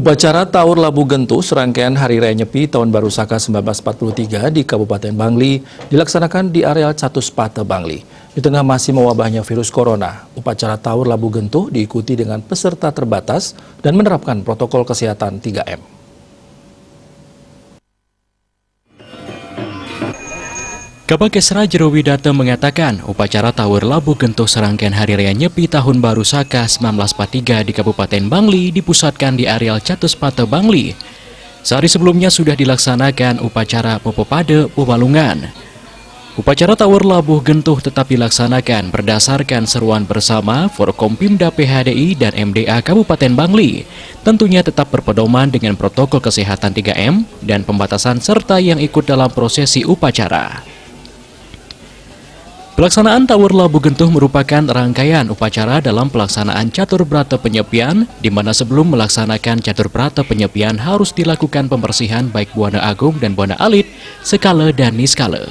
Upacara Taur Labu Gentuh serangkaian Hari Raya Nyepi Tahun Baru Saka 1943 di Kabupaten Bangli dilaksanakan di areal Catus Pate Bangli. Di tengah masih mewabahnya virus corona, upacara Taur Labu Gentuh diikuti dengan peserta terbatas dan menerapkan protokol kesehatan 3M. Kapolres Rajero Widata mengatakan upacara Taur Labu Gentuh serangkaian Hari Raya Nyepi Tahun Baru Saka 1943 di Kabupaten Bangli dipusatkan di areal Catus Pate Bangli. Sehari sebelumnya sudah dilaksanakan upacara Popopade Pumalungan. Upacara Taur Labu Gentuh tetap dilaksanakan berdasarkan seruan bersama Forkompimda PHDI dan MDA Kabupaten Bangli. Tentunya tetap berpedoman dengan protokol kesehatan 3M dan pembatasan serta yang ikut dalam prosesi upacara. Pelaksanaan Taur Labu Gentuh merupakan rangkaian upacara dalam pelaksanaan Catur Brata Penyepian, di mana sebelum melaksanakan Catur Brata Penyepian harus dilakukan pembersihan baik Buana Agung dan Buana Alit, skala dan niskala.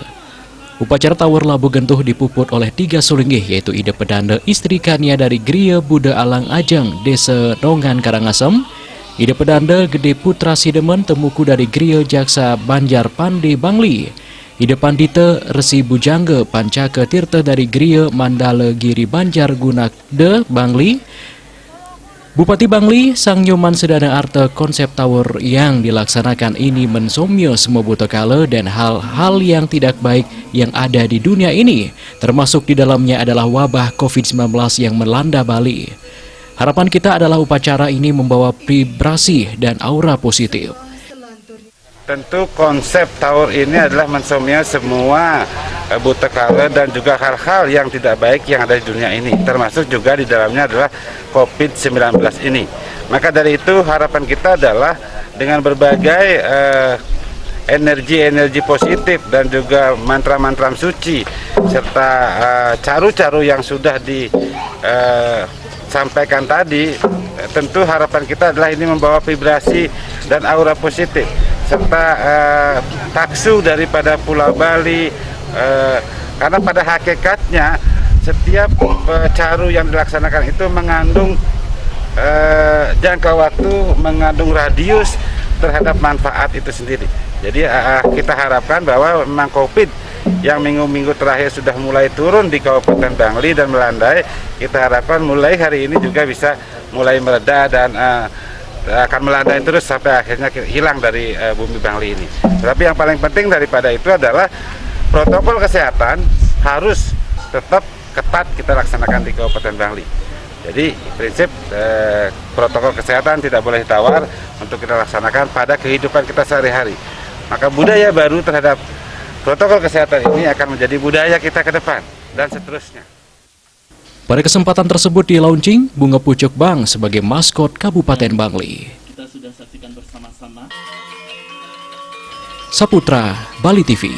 Upacara Taur Labu Gentuh dipuput oleh 3 sulinggih, yaitu Ida Pedanda Istri Kania dari Griya Buda Alang Ajeng, Desa Nongan Karangasem, Ida Pedanda Gede Putra Sidemen Temuku dari Griya Jaksa Banjar Pande Bangli, Ida Pandita Resi Bujangga Pancaka Tirta dari Griya Mandala Giri Banjar Gunakde Bangli, Bupati Bangli Sang Nyoman Sedana Arta. Konsep Taur yang dilaksanakan ini mensomyo semua butakala dan hal-hal yang tidak baik yang ada di dunia ini, termasuk di dalamnya adalah wabah COVID-19 yang melanda Bali. Harapan kita adalah upacara ini membawa vibrasi dan aura positif. Tentu konsep Taur ini adalah mensomyo semua butakala dan juga hal-hal yang tidak baik yang ada di dunia ini, termasuk juga di dalamnya adalah COVID-19 ini. Maka dari itu harapan kita adalah dengan berbagai energi-energi positif dan juga mantra-mantra suci serta caru-caru yang sudah disampaikan tadi, tentu harapan kita adalah ini membawa vibrasi dan aura positif serta taksu daripada Pulau Bali, karena pada hakikatnya setiap caru yang dilaksanakan itu mengandung jangka waktu, mengandung radius terhadap manfaat itu sendiri. Jadi kita harapkan bahwa memang COVID yang minggu-minggu terakhir sudah mulai turun di Kabupaten Bangli dan melandai, kita harapkan mulai hari ini juga bisa mulai mereda dan akan melandai terus sampai akhirnya hilang dari bumi Bangli ini. Tapi yang paling penting daripada itu adalah protokol kesehatan harus tetap ketat kita laksanakan di Kabupaten Bangli. Jadi prinsip protokol kesehatan tidak boleh tawar untuk kita laksanakan pada kehidupan kita sehari-hari. Maka budaya baru terhadap protokol kesehatan ini akan menjadi budaya kita ke depan dan seterusnya. Pada kesempatan tersebut di-launching Bunga Pucuk Bang sebagai maskot Kabupaten Bangli. Kita sudah saksikan bersama-sama. Saputra, Bali TV.